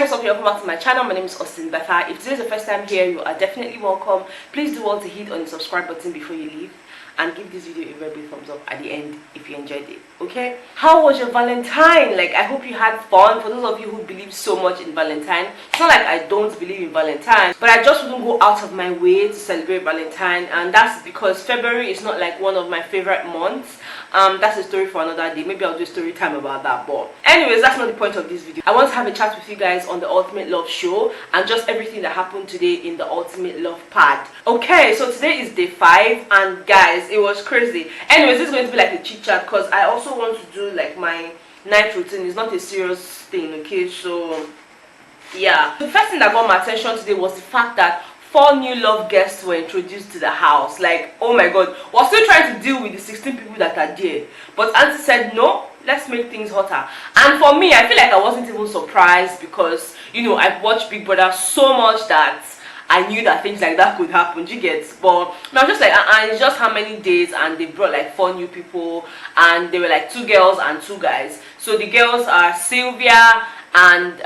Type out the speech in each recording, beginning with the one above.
what's up? Welcome back to my channel. My name is Austin Betha. If this is the first time here, you are definitely welcome. Please do want to hit on the subscribe button before you leave and give this video a very big thumbs up at the end if you enjoyed it. Okay, how was your Valentine? Like, I hope you had fun. For those of you who believe so much in Valentine, it's not like I don't believe in Valentine, but I just wouldn't go out of my way to celebrate Valentine, and that's because February is not like one of my favorite months. That's a story for another day. Maybe I'll do a story time about that, but anyways, that's not the point of this video. I want to have a chat with you guys on the Ultimate Love show and just everything that happened today in the Ultimate Love pad. Okay, so today is day 5, and guys, it was crazy. Anyways, this is going to be like a chit chat because I also want to do like my night routine. It's not a serious thing, okay? So yeah, the first thing that got my attention today was the fact that 4 new love guests were introduced to the house. Like, oh my god, we're still trying to deal with the 16 people that are there, but Auntie said no, let's make things hotter. And for me, I feel like I wasn't even surprised because, you know, I've watched Big Brother so much that I knew that things like that could happen. Do you get? But I was just like, it's just how many days, and they brought like 4 new people, and they were like 2 girls and 2 guys. So the girls are Sylvia and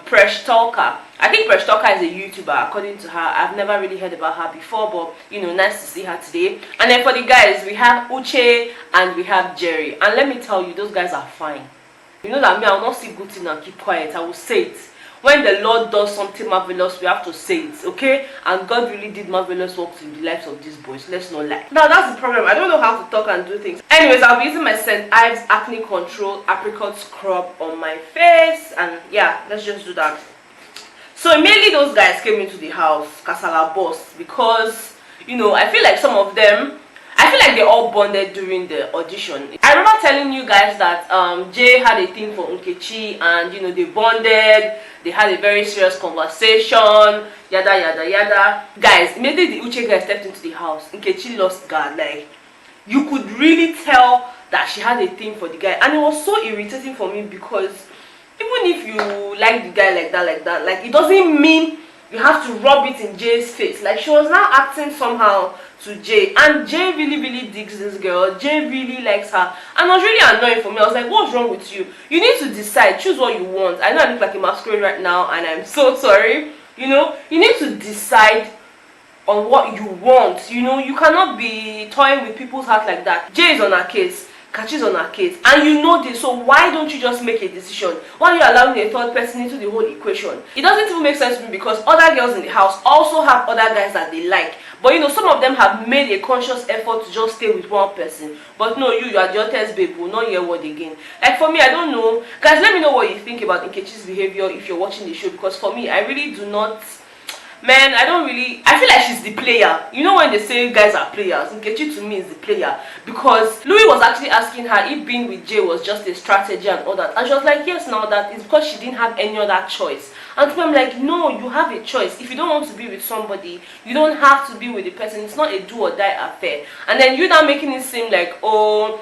Presh Talker. I think Presh Talker is a YouTuber, according to her. I've never really heard about her before, but you know, nice to see her today. And then for the guys, we have Uche and we have Jerry. And let me tell you, those guys are fine. You know that me, I will not see good thing and keep quiet. I will say it. When the Lord does something marvelous, we have to say it, okay? And God really did marvelous works in the lives of these boys. Let's not lie. Now that's the problem. I don't know how to talk and do things. Anyways, I'll be using my St. Ives Acne Control Apricot Scrub on my face. And yeah, let's just do that. So immediately those guys came into the house, Kasala boss, because, you know, I feel like some of them, I feel like they all bonded during the audition. I remember telling you guys that Jay had a thing for Nkechi, and you know, they bonded, they had a very serious conversation, yada yada yada. Guys, immediately the Uche guy stepped into the house, Nkechi lost guard. Like, you could really tell that she had a thing for the guy, and it was so irritating for me because even if you like the guy like that, like, it doesn't mean you have to rub it in Jay's face. Like, she was now acting somehow to Jay, and Jay really digs this girl. Jay really likes her, and it was really annoying for me. I was like, what's wrong with you? You need to decide, choose what you want. I know I look like a masquerade right now, and I'm so sorry. You know, you need to decide on what you want. You know, you cannot be toying with people's heart like that. Jay is on her case, Kachi's on her case, and you know this, so why don't you just make a decision? Why are you allowing a third person into the whole equation? It doesn't even make sense to me because other girls in the house also have other guys that they like, but you know, some of them have made a conscious effort to just stay with one person. But no, you are the hottest babe, will not hear word again. Like, for me, I don't know. Guys, let me know what you think about Nkechi's behavior if you're watching the show, because for me, I really do not. Man, I feel like she's the player. You know when they say guys are players, Nkechi to me is the player, because Louis was actually asking her if being with Jay was just a strategy and all that, and she was like, yes, now that is because she didn't have any other choice. And to me, I'm like, no, you have a choice. If you don't want to be with somebody, you don't have to be with the person. It's not a do or die affair. And then you now making it seem like, oh,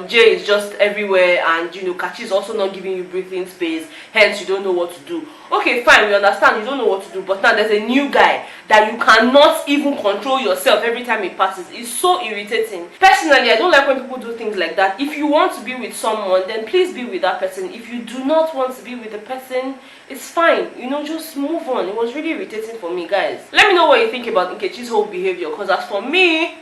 Jay is just everywhere, and you know, Kachi is also not giving you breathing space, hence you don't know what to do. Okay, fine, we understand you don't know what to do, but now there's a new guy that you cannot even control yourself every time he passes. It's so irritating. Personally, I don't like when people do things like that. If you want to be with someone, then please be with that person. If you do not want to be with the person, it's fine, you know, just move on. It was really irritating for me, guys. Let me know what you think about Nkechi's whole behavior, because as for me,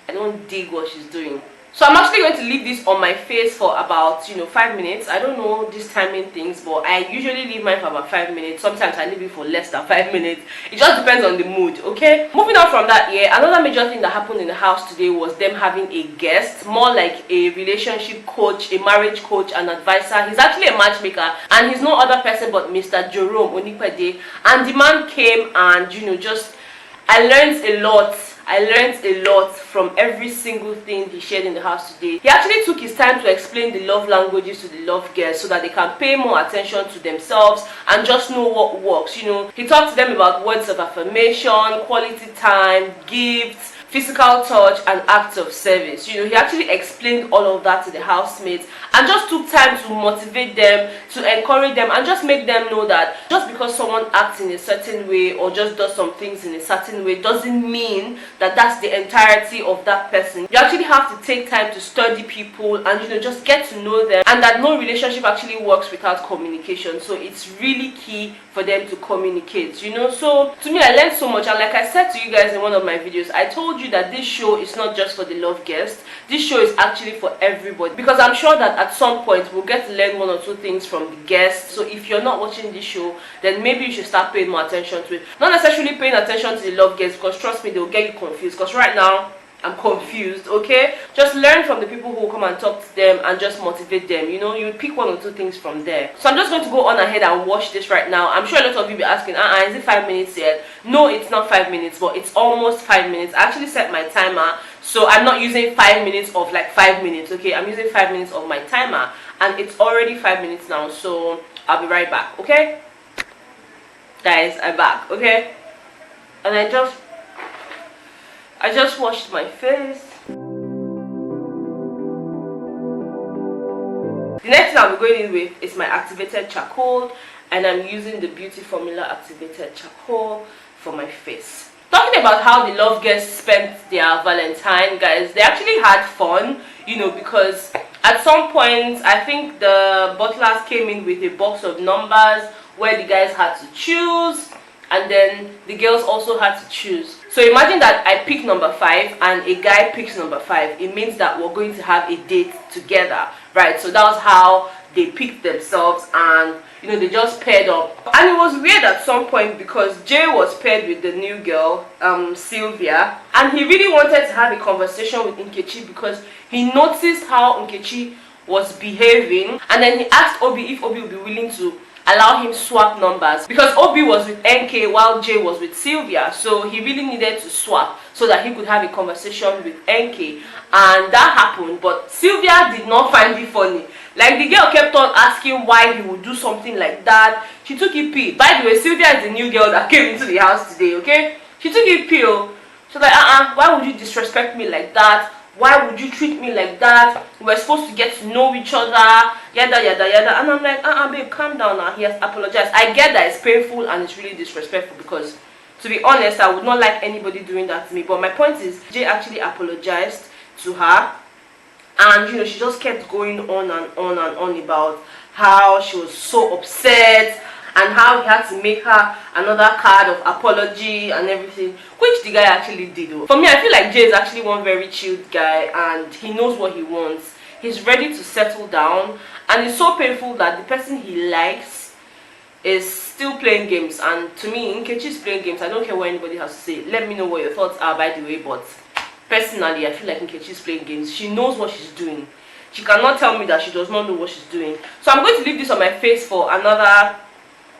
I don't dig what she's doing. So I'm actually going to leave this on my face for about, you know, 5 minutes. I don't know these timing things, but I usually leave mine for about 5 minutes. Sometimes I leave it for less than 5 minutes. It just depends on the mood, okay? Moving on from that, yeah, another major thing that happened in the house today was them having a guest, more like a relationship coach, a marriage coach, an advisor. He's actually a matchmaker, and he's no other person but Mr. Jerome Onipede. And the man came, and you know, just I learned a lot from every single thing he shared in the house today. He actually took his time to explain the love languages to the love girls so that they can pay more attention to themselves and just know what works. You know, he talked to them about words of affirmation, quality time, gifts, physical touch, and acts of service. You know, he actually explained all of that to the housemates and just took time to motivate them, to encourage them, and just make them know that just because someone acts in a certain way or just does some things in a certain way doesn't mean that that's the entirety of that person. You actually have to take time to study people and, you know, just get to know them, and that no relationship actually works without communication. So it's really key for them to communicate, you know. So to me, I learned so much, and like I said to you guys in one of my videos, I told you that this show is not just for the love guests. This show is actually for everybody, because I'm sure that at some point we'll get to learn one or two things from the guests. So if you're not watching this show, then maybe you should start paying more attention to it. Not necessarily paying attention to the love guests, because trust me, they'll get you confused, because right now I'm confused. Okay, just learn from the people who will come and talk to them and just motivate them. You know, you pick one or two things from there. So I'm just going to go on ahead and watch this right now. I'm sure a lot of you will be asking, is it 5 minutes yet? No, it's not 5 minutes, but it's almost 5 minutes. I actually set my timer, so I'm not using 5 minutes of like 5 minutes. Okay, I'm using 5 minutes of my timer, and it's already 5 minutes now, so I'll be right back. Okay guys, I'm back. Okay, and I just washed my face. The next thing I'll be going in with is my activated charcoal, and I'm using the Beauty Formula activated charcoal for my face. Talking about how the love guests spent their Valentine, guys, they actually had fun, you know, because at some point I think the butlers came in with a box of numbers where the guys had to choose, and then the girls also had to choose. So imagine that I pick number 5 and a guy picks number 5. It means that we're going to have a date together, right? So that was how they picked themselves, and you know, they just paired up. And it was weird at some point because Jay was paired with the new girl, Sylvia, and he really wanted to have a conversation with Nkechi because he noticed how Nkechi was behaving, and then he asked Obi if Obi would be willing to allow him swap numbers, because Obi was with NK while Jay was with Sylvia. So he really needed to swap so that he could have a conversation with NK, and that happened. But Sylvia did not find it funny. Like, the girl kept on asking why he would do something like that. She took it P. By the way, Sylvia is the new girl that came into the house today. Okay, she took it P. She was like, why would you disrespect me like that? Why would you treat me like that? We're supposed to get to know each other, yada yada yada. And I'm like, babe, calm down now. He has apologized. I get that it's painful and it's really disrespectful, because to be honest, I would not like anybody doing that to me. But my point is, Jay actually apologized to her, and you know, she just kept going on and on and on about how she was so upset and how he had to make her another card of apology and everything, which the guy actually did. For me, I feel like Jay is actually one very chilled guy, and he knows what he wants. He's ready to settle down, and it's so painful that the person he likes is still playing games. And to me, Nkechi is playing games. I don't care what anybody has to say. Let me know what your thoughts are, by the way, but personally, I feel like Nkechi is playing games. She knows what she's doing. She cannot tell me that she does not know what she's doing. So I'm going to leave this on my face for another,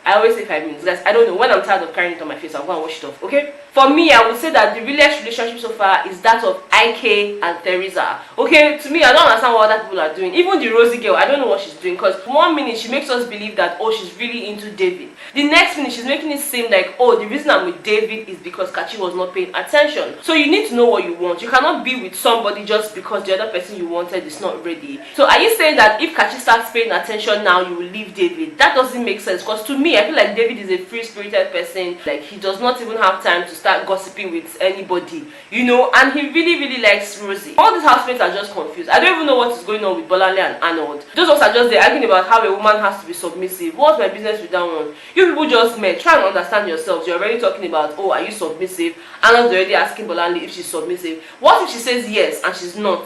I always say 5 minutes, guys. I don't know. When I'm tired of carrying it on my face, I'll go and wash it off. Okay? For me, I would say that the realest relationship so far is that of IK and Teresa. Okay? To me, I don't understand what other people are doing. Even the Rosie girl, I don't know what she's doing. Because 1 minute she makes us believe that, oh, she's really into David. The next minute she's making it seem like, oh, the reason I'm with David is because Kachi was not paying attention. So you need to know what you want. You cannot be with somebody just because the other person you wanted is not ready. So are you saying that if Kachi starts paying attention now, you will leave David? That doesn't make sense. Because to me, I feel like David is a free-spirited person. Like, he does not even have time to start gossiping with anybody, you know, and he really likes Rosie. All these housemates are just confused. I don't even know what is going on with Bolanle and Arnold. Those ones are just there arguing about how a woman has to be submissive. What's my business with that one? You people just met. Try and understand yourselves. You're already talking about, oh, are you submissive? Arnold's already asking Bolanle if she's submissive. What if she says yes and she's not?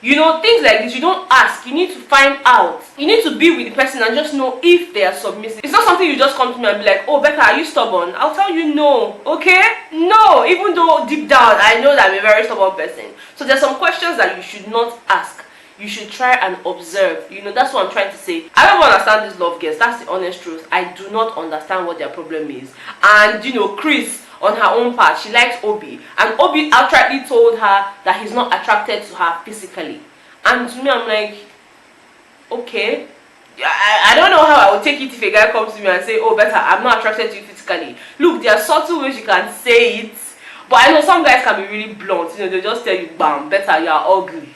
You know, things like this, you don't ask, you need to find out. You need to be with the person and just know if they are submissive. It's not something you just come to me and be like, oh, Becca, are you stubborn? I'll tell you no, okay? No, even though deep down, I know that I'm a very stubborn person. So there's some questions that you should not ask. You should try and observe. You know, that's what I'm trying to say. I don't understand these love girls. That's the honest truth. I do not understand what their problem is. And, you know, Chris, on her own part, she likes Obi, and Obi outrightly told her that he's not attracted to her physically. And to me, I'm like, okay, I don't know how I would take it if a guy comes to me and say, oh, Becca, I'm not attracted to you physically. Look, there are subtle ways you can say it, But I know some guys can be really blunt, you know, they just tell you, bam, better, you are ugly,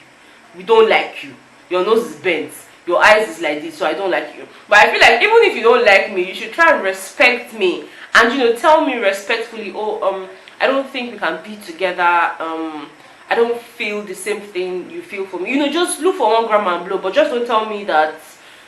we don't like you, your nose is bent, your eyes is like this, so I don't like you. But I feel like even if you don't like me, you should try and respect me, and you know, tell me respectfully, oh, I don't think we can be together, I don't feel the same thing you feel for me. You know, just look for 1 gram and blow, but just don't tell me that,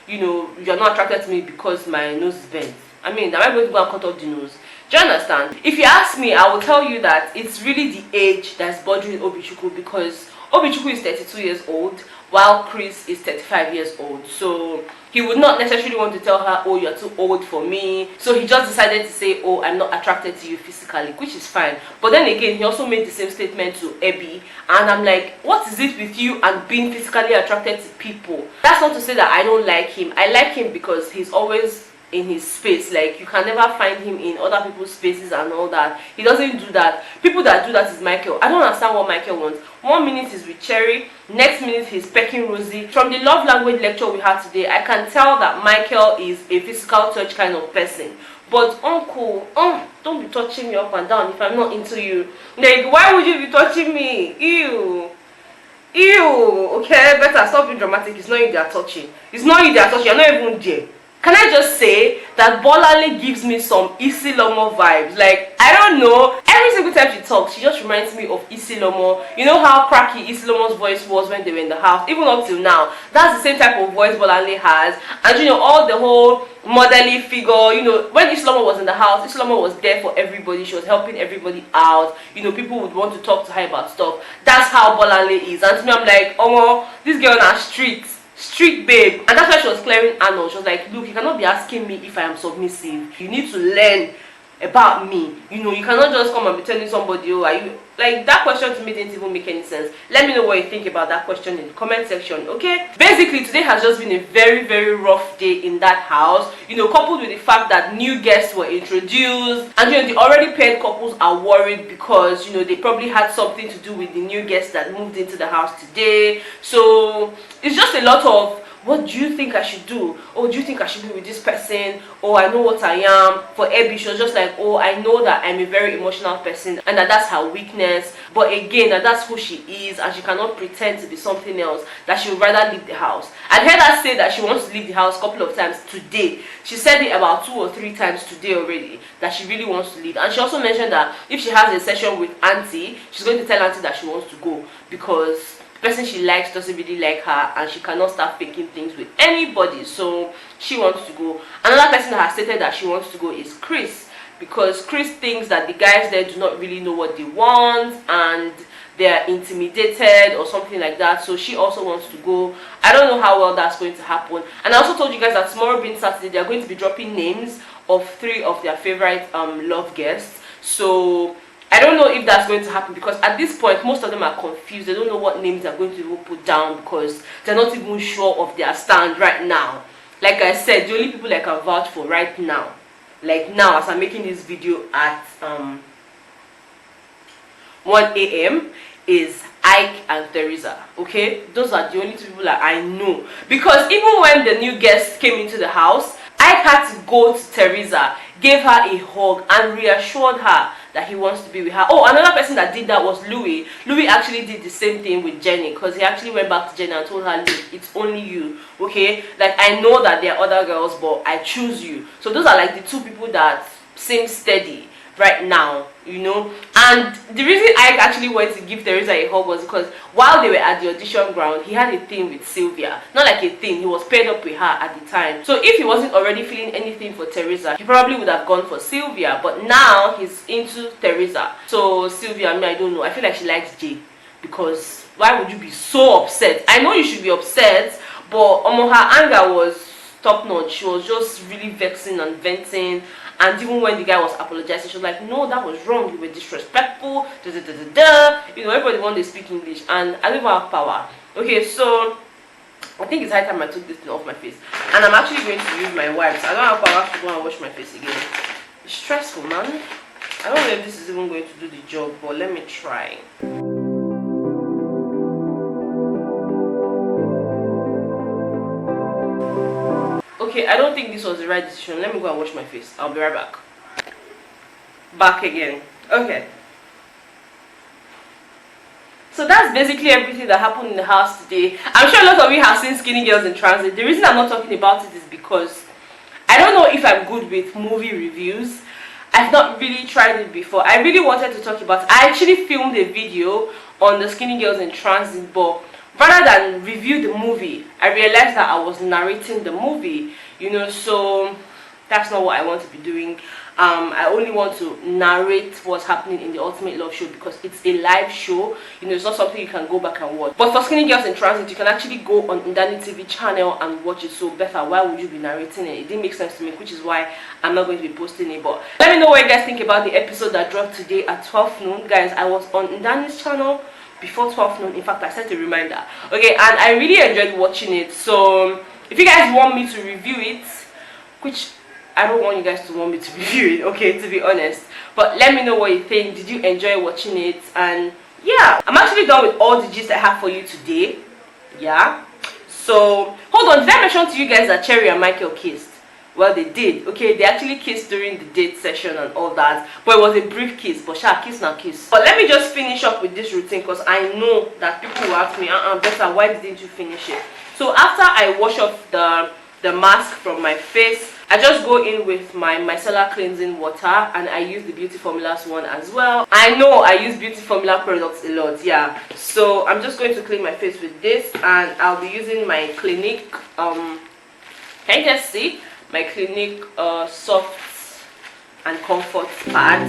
you know, you're not attracted to me because my nose is bent. I mean, am I going to go and cut off the nose? Do you understand? If you ask me, I will tell you that it's really the age that's bothering Obichukwu, because Obichukwu is 32 years old while Chris is 35 years old. So he would not necessarily want to tell her, oh, you're too old for me. So he just decided to say, oh, I'm not attracted to you physically, which is fine. But then again, he also made the same statement to Ebby. And I'm like, what is it with you and being physically attracted to people? That's not to say that I don't like him. I like him because he's always in his space. Like, you can never find him in other people's spaces and all that. He doesn't do that. People that do that is Michael. I don't understand what Michael wants. 1 minute he's with Cherry, next minute he's pecking Rosie. From the love language lecture we had today, I can tell that Michael is a physical touch kind of person. But uncle, don't be touching me up and down if I'm not into you. Like, why would you be touching me? Ew. Okay, better stop being dramatic. It's not you they are touching. It's not you they are touching. You're not even there. Can I just say that Bolale gives me some Isi Lomo vibes? Like, I don't know. Every single time she talks, she just reminds me of Isi Lomo. You know how cracky Isi Lomo's voice was when they were in the house? Even up till now, that's the same type of voice Bolale has. And you know, all the whole motherly figure, you know, when Islomo was in the house, Islomo was there for everybody. She was helping everybody out. You know, people would want to talk to her about stuff. That's how Bolale is. And to me, I'm like, oh, this girl on street babe. And that's why she was clearing Arnold. She was like, look, you cannot be asking me if I am submissive. You need to learn about me. You know, you cannot just come and be telling somebody, oh, are you, like, that question to me didn't even make any sense. Let me know what you think about that question in the comment section, okay? Basically, today has just been a very, very rough day in that house, you know, coupled with the fact that new guests were introduced, and you know, the already paired couples are worried because, you know, they probably had something to do with the new guests that moved into the house today. So it's just a lot of, what do you think I should do? Oh, do you think I should be with this person? Oh, I know what I am. For Abby, she was just like, oh, I know that I'm a very emotional person and that's her weakness. But again, that's who she is, and she cannot pretend to be something else, that she would rather leave the house. I've heard her say that she wants to leave the house a couple of times today. She said it about 2 or 3 times today already, that she really wants to leave. And she also mentioned that if she has a session with Auntie, she's going to tell Auntie that she wants to go because the person she likes doesn't really like her and she cannot start faking things with anybody. So she wants to go. Another person that has stated that she wants to go is Chris, because Chris thinks that the guys there do not really know what they want and they're intimidated or something like that. So she also wants to go. I don't know how well that's going to happen. And I also told you guys that tomorrow being Saturday, they're going to be dropping names of 3 of their favorite love guests. So I don't know if that's going to happen, because at this point most of them are confused. They don't know what names they're going to put down because they're not even sure of their stand right now. Like I said, the only people I can vouch for right now, like now as I'm making this video at 1 a.m. is Ike and Teresa. Okay, those are the only 2 people that I know, because even when the new guests came into the house, Ike had to go to Teresa, gave her a hug and reassured her that he wants to be with her. Oh, another person that did that was Louis. Louis actually did the same thing with Jenny, because he actually went back to Jenny and told her, look, it's only you, okay? Like, I know that there are other girls, but I choose you. So those are like the 2 people that seem steady right now, you know. And the reason I actually went to give Teresa a hug was because while they were at the audition ground, he had a thing with Sylvia. Not like a thing, he was paired up with her at the time. So if he wasn't already feeling anything for Teresa, he probably would have gone for Sylvia. But now he's into Teresa. So Sylvia, I don't know, I feel like she likes Jay, because why would you be so upset? I know you should be upset, but her anger was top notch. She was just really vexing and venting. And even when the guy was apologizing, she was like, no, that was wrong, you were disrespectful, da, da, da, da, da. You know, everybody wants to speak English, and I don't even have power. Okay, so I think it's high time I took this thing off my face. And I'm actually going to use my wipes. I don't have power to go and wash my face again. It's stressful, man. I don't know if this is even going to do the job, but let me try. Okay, I don't think this was the right decision. Let me go and wash my face. I'll be right back. Back again. Okay. So that's basically everything that happened in the house today. I'm sure a lot of you have seen Skinny Girls in Transit. The reason I'm not talking about it is because I don't know if I'm good with movie reviews. I've not really tried it before. I really wanted to talk about it. I actually filmed a video on the Skinny Girls in Transit, but rather than review the movie, I realized that I was narrating the movie, so that's not what I want to be doing. I only want to narrate what's happening in the Ultimate Love Show because it's a live show. It's not something you can go back and watch. But for Skinny Girls in Transit, you can actually go on Ndani TV channel and watch it. So Betha, why would you be narrating it? It didn't make sense to me, which is why I'm not going to be posting it. But let me know what you guys think about the episode that dropped today at 12 noon. Guys, I was on Ndani's channel before 12 noon. In fact, I set a reminder. Okay, and I really enjoyed watching it. So if you guys want me to review it, which I don't want you guys to want me to review it, okay, to be honest, but let me know what you think. Did you enjoy watching it? And yeah, I'm actually done with all the gist I have for you today. Yeah, so hold on, did I mention to you guys that Cherry and Michael kissed? Well, they did. Okay, they actually kissed during the date session and all that, but it was a brief kiss. But kiss now kiss. But let me just finish up with this routine because I know that people will ask me, Betha, why didn't you finish it? So after I wash off the mask from my face, I just go in with my micellar cleansing water, and I use the Beauty Formulas one as well. I know I use Beauty Formula products a lot, yeah. So I'm just going to clean my face with this, and I'll be using my Clinique, can you guys see? My Clinique Soft and Comfort pad.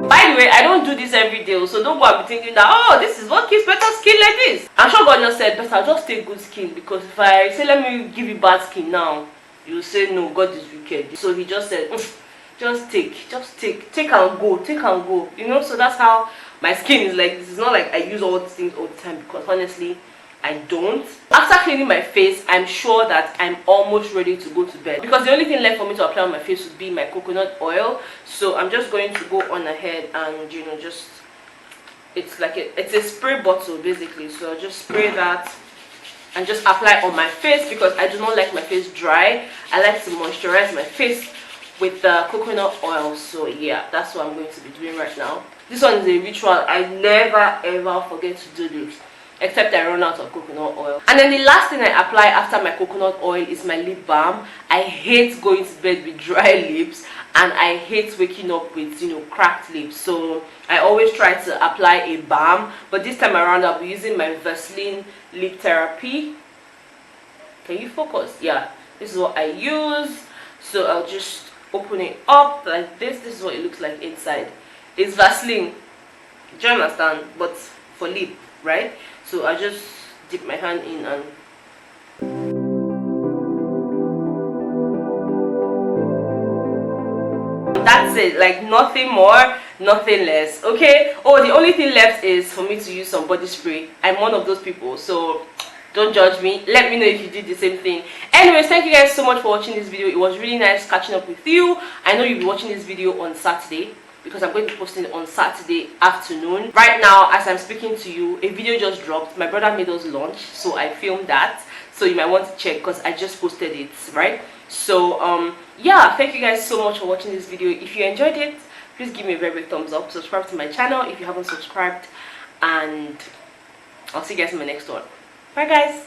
By the way, I don't do this every day, so don't go and be thinking that, oh, this is what gives better skin like this. I'm sure God just said, better just take good skin, because if I say let me give you bad skin now, you say no, God is wicked. So he just said, just take and go, so that's how my skin is like. This is not like I use all these things all the time, because honestly I don't. After cleaning my face, I'm sure that I'm almost ready to go to bed, because the only thing left for me to apply on my face would be my coconut oil. So I'm just going to go on ahead and just, it's like it's a spray bottle basically, so I'll just spray that and just apply on my face, because I do not like my face dry. I like to moisturize my face with the coconut oil. So yeah, that's what I'm going to be doing right now. This one is a ritual. I never ever forget to do this, except I run out of coconut oil. And then the last thing I apply after my coconut oil is my lip balm. I hate going to bed with dry lips, and I hate waking up with cracked lips, so I always try to apply a balm. But this time around I'll be using my Vaseline Lip Therapy. Can you focus? Yeah, this is what I use. So I'll just open it up like this. This is what it looks like inside. It's Vaseline, do you understand? But for lip, right? So I just dip my hand in and that's it. Like nothing more, nothing less. Okay. Oh, the only thing left is for me to use some body spray. I'm one of those people, so don't judge me. Let me know if you did the same thing. Anyways, thank you guys so much for watching this video. It was really nice catching up with you. I know you'll be watching this video on Saturday, because I'm going to be posting it on Saturday afternoon. Right now, as I'm speaking to you, a video just dropped. My brother made us lunch, so I filmed that. So you might want to check, because I just posted it, right? So yeah, thank you guys so much for watching this video. If you enjoyed it, please give me a very big thumbs up. Subscribe to my channel if you haven't subscribed, and I'll see you guys in my next one. Bye guys.